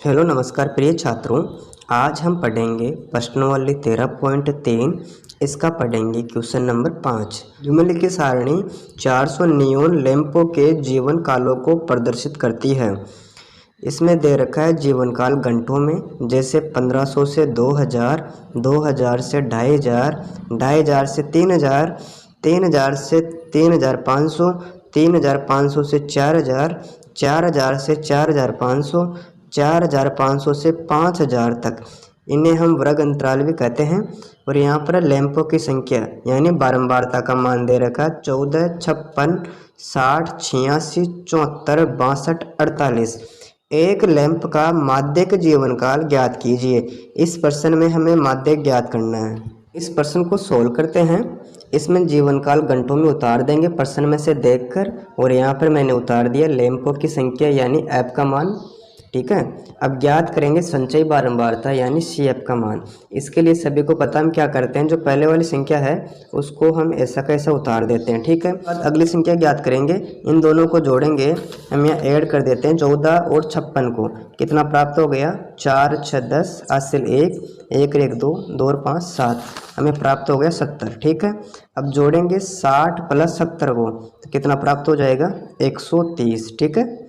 Hello नमस्कार प्रिय छात्रों। आज हम पढ़ेंगे प्रश्नावली 13.3। इसका पढ़ेंगे क्वेश्चन नंबर 5। निम्नलिखित सारणी 400 नियोन लैंपों के जीवन कालों को प्रदर्शित करती है। इसमें दे रखा है जीवन काल घंटों में, जैसे 1500 से 2000, 2000 से 2500, 2500 से 3000, 3000 से 3500, 3500 से 4000, 4000 से 4500, 4500 से 5000 तक। इन्हें हम वर्ग अंतराल भी कहते हैं। और यहाँ पर लैंपों की संख्या यानी बारंबारता का मान दे रखा है 14, 56, 60, 86, 74, 62, 48। एक लैंप का माध्यक जीवन काल ज्ञात कीजिए। इस प्रश्न में हमें माध्यक ज्ञात करना है। इस प्रश्न को सोल्व करते हैं। इसमें जीवन काल घंटों में उतार देंगे प्रश्न में से देखकर, और यहाँ पर मैंने उतार दिया लैंपों की संख्या यानी एफ का मान। ठीक है, अब ज्ञात करेंगे संचयी बारंबारता यानी सी एफ का मान। इसके लिए सभी को पता हम क्या करते हैं, जो पहले वाली संख्या है उसको हम ऐसा कैसा उतार देते हैं। ठीक है, अब अगली संख्या ज्ञात करेंगे। इन दोनों को जोड़ेंगे, हम यहाँ ऐड कर देते हैं 14 और 56 को। कितना प्राप्त हो गया, 4, 6, 10, हासिल 1, 1, 1, 2, 2 और 5, 7। हमें प्राप्त हो गया 70। ठीक है, अब जोड़ेंगे 60 प्लस 70 को, तो कितना प्राप्त हो जाएगा, 130। ठीक है,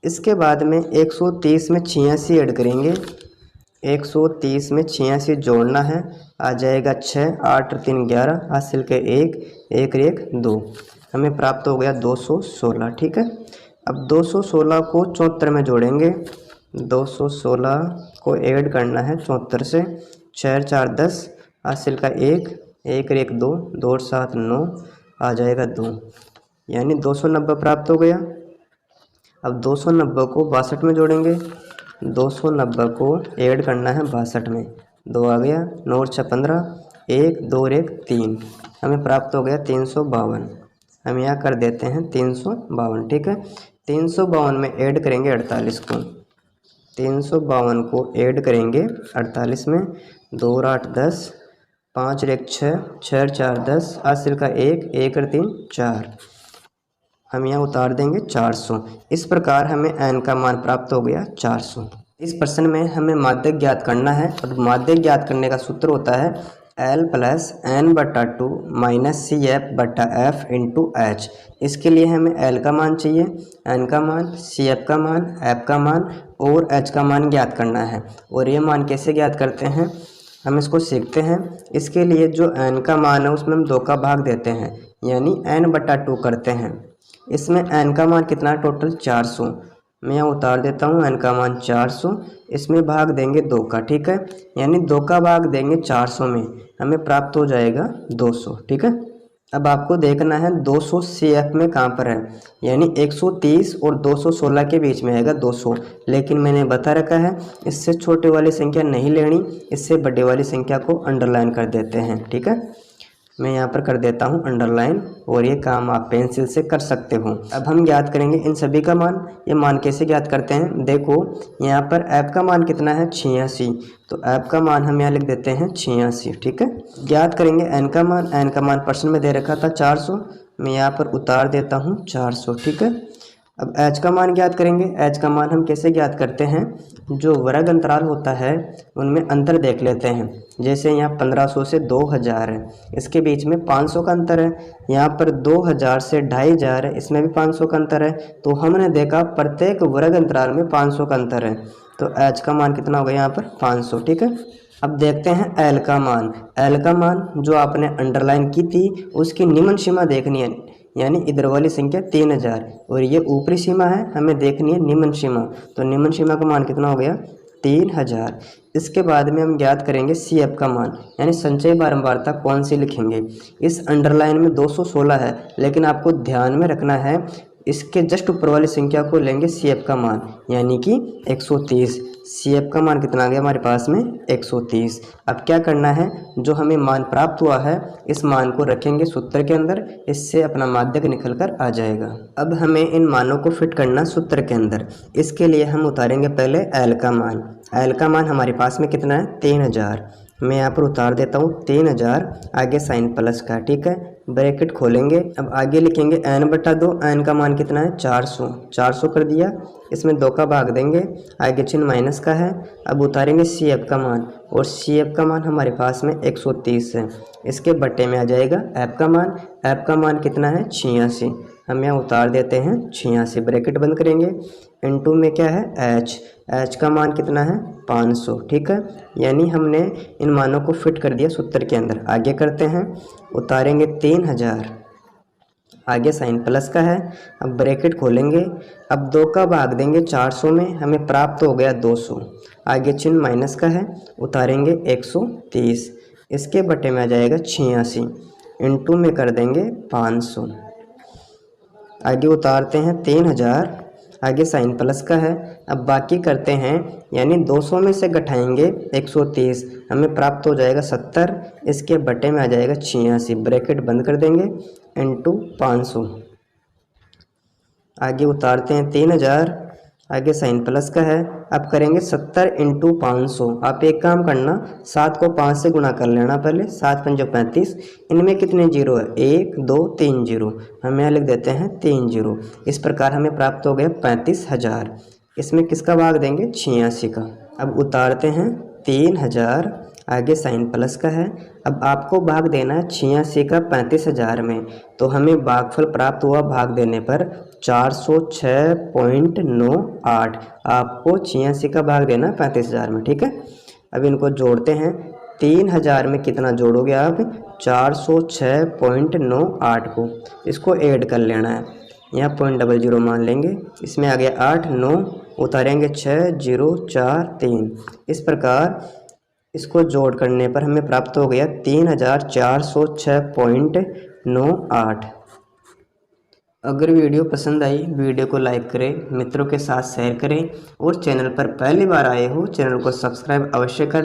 इसके बाद में 130 में 86 ऐड करेंगे। 130 में 86 जोड़ना है, आ जाएगा 6, 8, 3, 11, हासिल के 1, 1, 1, 2। हमें प्राप्त हो गया 216। ठीक है, अब 216 को 74 में जोड़ेंगे। 216 को ऐड करना है 74 से। 6, 4, 10, हासिल का 1, 1, 1, 2, 2 और 7, 9, आ जाएगा 2, यानी 290 प्राप्त हो गया। अब 290 को 62 में जोड़ेंगे। 290 को ऐड करना है 62 में। 2 आ गया, 9 और 6, 15, 1, 2 और 1, 3। हमें प्राप्त हो गया 352। हम यहाँ कर देते हैं 352। ठीक है, 352 में ऐड करेंगे 48 को। 352 को ऐड करेंगे 48 में। 2 और 8, 10, 5 और 1, 6, 6 और 4, 10, हासिल का 1, 1 और 3, 4। हम यहाँ उतार देंगे 400। इस प्रकार हमें n का मान प्राप्त हो गया 400। इस प्रश्न में हमें माध्यक ज्ञात करना है, और माध्यक ज्ञात करने का सूत्र होता है L plus n/2 minus C F बटा एफ इंटू एच। इसके लिए हमें L का मान चाहिए, n का मान, सी एफ का मान, f का मान और h का मान ज्ञात करना है। और ये मान कैसे ज्ञात करते हैं, हम इसको सीखते हैं। इसके लिए जो n का मान है उसमें हम 2 का भाग देते हैं, यानी n/2 करते हैं। इसमें n का मान कितना है, टोटल 400। मैं यहाँ उतार देता हूँ n का मान 400। इसमें भाग देंगे 2 का। ठीक है, यानी 2 का भाग देंगे 400 में, हमें प्राप्त हो जाएगा 200। ठीक है, अब आपको देखना है 200 CF में कहाँ पर है, यानी 130 और 216 के बीच में आएगा 200। लेकिन मैंने बता रखा है इससे छोटे वाली संख्या नहीं लेनी, इससे बड़े वाली संख्या को अंडरलाइन कर देते हैं। ठीक है, मैं यहाँ पर कर देता हूँ अंडरलाइन, और ये काम आप पेंसिल से कर सकते हो। अब हम ज्ञात करेंगे इन सभी का मान। ये मान कैसे ज्ञात करते हैं, देखो यहाँ पर f का मान कितना है, 86। तो f का मान हम यहाँ लिख देते हैं 86। ठीक है, ज्ञात करेंगे n का मान। n का मान प्रश्न में दे रखा था 400, मैं यहाँ पर उतार देता हूँ 400। ठीक है, अब h का मान ज्ञात करेंगे। h का मान हम कैसे ज्ञात करते हैं, जो वर्ग अंतराल होता है उनमें अंतर देख लेते हैं। जैसे यहाँ 1500 से 2000 है, इसके बीच में 500 का अंतर है। यहाँ पर 2000 से 2500 है, इसमें भी 500 का अंतर है। तो हमने देखा प्रत्येक वर्ग अंतराल में 500 का अंतर है, तो h का मान कितना होगा यहाँ पर 500। ठीक है, अब देखते हैं L का मान। L का मान जो आपने अंडरलाइन की थी उसकी निम्न सीमा देखनी है, यानी इधर वाली संख्या 3000, और ये ऊपरी सीमा है, हमें देखनी है निम्न सीमा। तो निम्न सीमा का मान कितना हो गया, 3000। इसके बाद में हम ज्ञात करेंगे सी एफ का मान, यानी संचयी बारंबारता कौन सी लिखेंगे। इस अंडरलाइन में 216 है, लेकिन आपको ध्यान में रखना है इसके जस्ट ऊपर वाली संख्या को लेंगे सी एफ का मान, यानी कि 130। सी एफ का मान कितना आ गया हमारे पास में, 130। अब क्या करना है, जो हमें मान प्राप्त हुआ है इस मान को रखेंगे सूत्र के अंदर, इससे अपना माध्यक निकल कर आ जाएगा। अब हमें इन मानों को फिट करना सूत्र के अंदर। इसके लिए हम उतारेंगे पहले एल का मान। एल का मान हमारे पास में कितना है, 3000। मैं यहाँ पर उतार देता हूँ 3000, आगे साइन प्लस का। ठीक है, ब्रैकेट खोलेंगे। अब आगे लिखेंगे n/2, n का मान कितना है 400, 400 कर दिया। इसमें 2 का भाग देंगे, आगे चिन्ह माइनस का है। अब उतारेंगे CF का मान, और CF का मान हमारे पास में 130 है। इसके बट्टे में आ जाएगा F का मान, F का मान कितना है 86, हम यहाँ उतार देते हैं 86, ब्रैकेट बंद करेंगे। इनटू में क्या है H का मान कितना है 500, ठीक है। यानी हमने इन मानों को फिट कर दिया सूत्र के अंदर। आगे करते हैं, उतारेंगे 3000, आगे साइन प्लस का है। अब ब्रैकेट खोलेंगे, अब 2 का भाग देंगे 400 में, हमें प्राप्त हो गया 200, आगे चिन्ह माइनस का है, उतारेंगे 130, इसके बटे में आ जाएगा 86, इनटू में कर देंगे 500, आगे उतारते हैं 3000, आगे साइन प्लस का है। अब बाकी करते हैं, यानी 200 में से घटाएंगे 130, हमें प्राप्त हो जाएगा 70, इसके बटे में आ जाएगा 86, ब्रैकेट बंद कर देंगे, इनटू 500, आगे उतारते हैं 3000, आगे साइन प्लस का है। अब करेंगे 70 इंटू 500। आप एक काम करना, 7 को 5 से गुणा कर लेना पहले, 7 पंजे 35, इनमें कितने जीरो है 1 2 3 जीरो, हम यहाँ लिख देते हैं 3 जीरो। इस प्रकार हमें प्राप्त हो गया 35,000। इसमें किसका भाग देंगे 86 का। अब उतारते हैं 3000, आगे साइन प्लस का है। अब आपको भाग देना है 86 का 35,000 में, तो हमें भागफल प्राप्त हुआ भाग देने पर 406.98। आपको 86 का भाग देना 35,000 में, ठीक है। अब इनको जोड़ते हैं, 3000 में कितना जोड़ोगे आप 406.98 को, इसको ऐड कर लेना है, यहाँ 0.00 मान लेंगे। इसमें आ गया 8 9, उतारेंगे 6 0 4 3। इस प्रकार इसको जोड़ करने पर हमें प्राप्त हो गया 3406.98। अगर वीडियो पसंद आई, वीडियो को लाइक करें, मित्रों के साथ शेयर करें, और चैनल पर पहली बार आए हो चैनल को सब्सक्राइब अवश्य कर लें।